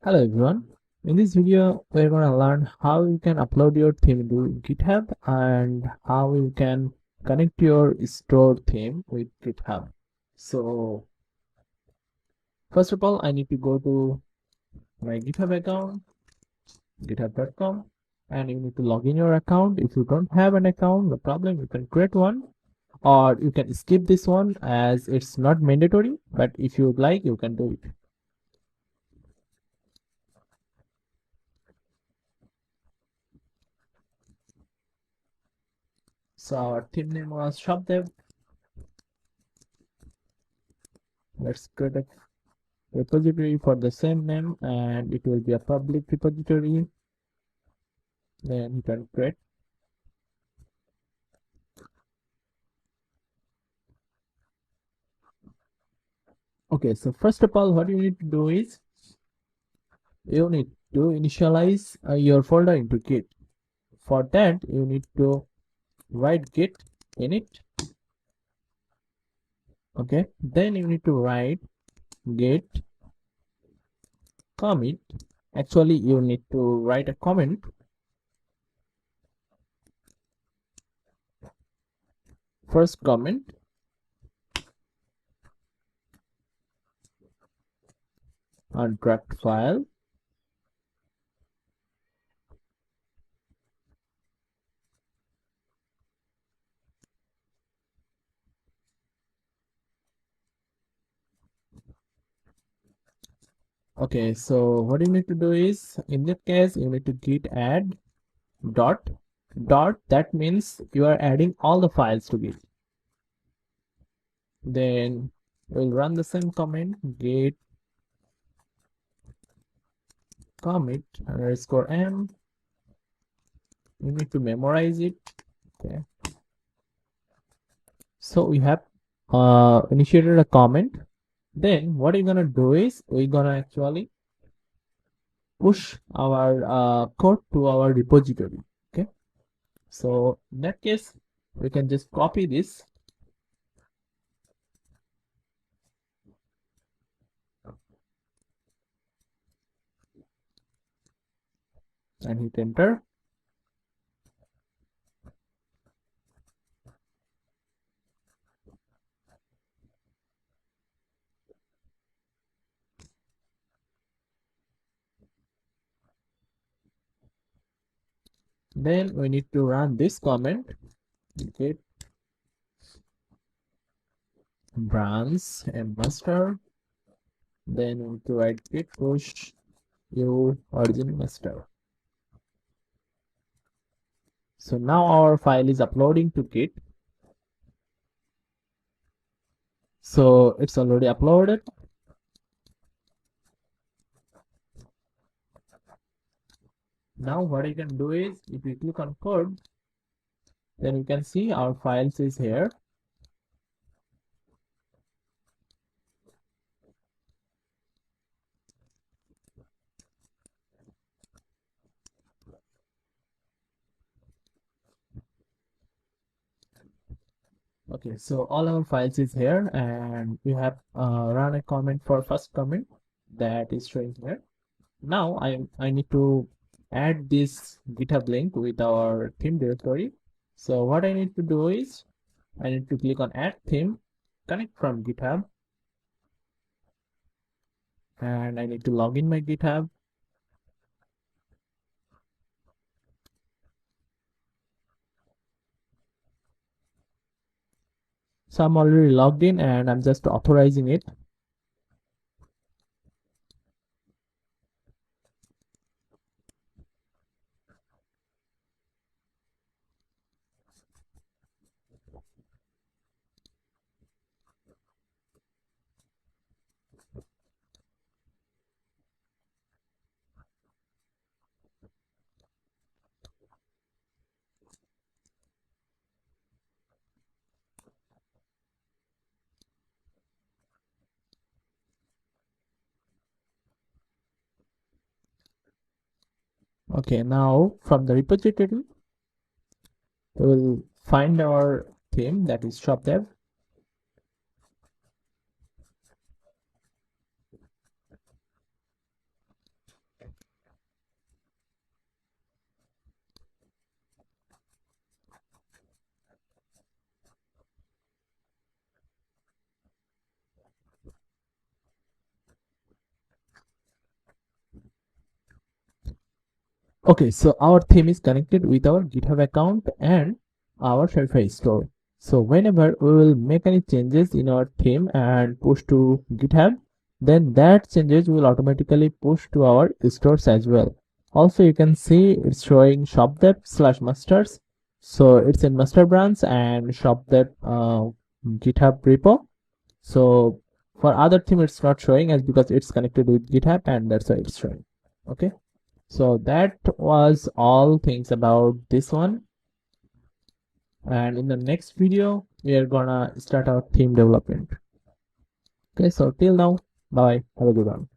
Hello everyone. In this video, we're going to learn how you can upload your theme to GitHub and how you can connect your stored theme with GitHub. So first of all, I need to go to my GitHub account, github.com, and you need to log in your account. If you don't have an account, no problem, you can create one, or you can skip this one as it's not mandatory, but if you would like, you can do it. So our theme name was ShopDev. Let's create a repository for the same name, and it will be a public repository. Then you can create. Okay, so first of all, what you need to do is you need to initialize your folder into Git. For that, you need to write git init. Okay, then you need to write git commit. Actually, you need to write a comment. First comment on draft file. Okay, so what you need to do is, in that case, you need to git add dot. That means you are adding all the files to Git. Then we'll run the same command, git commit _m. You need to memorize it. Okay, so we have initiated a comment. Then what you're gonna do is we're gonna actually push our code to our repository. Okay, so in that case, we can just copy this and hit enter. Then we need to run this command, git branch and master. Then we need to write git push your origin master. So now our file is uploading to Git. So it's already uploaded. Now what you can do is, if you click on code, then you can see our files is here. Okay, so all our files is here, and we have run a comment for first comment that is showing here. Now I need to add this GitHub link with our theme directory. So what I need to do is I need to click on add theme, connect from GitHub, and I need to log in my GitHub. So I'm already logged in and I'm just authorizing it. Okay, now from the repository, we will find our theme, that is ShopDev. Okay, so our theme is connected with our GitHub account and our Shopify store. So whenever we will make any changes in our theme and push to GitHub, then that changes will automatically push to our stores as well. Also, you can see it's showing shopdev/masters. So it's in master branch and shopdev GitHub repo. So for other theme, it's not showing as because it's connected with GitHub and that's why it's showing. Okay. So that was all things about this one, and in the next video we are gonna start our theme development. Okay, so till now, bye, have a good one.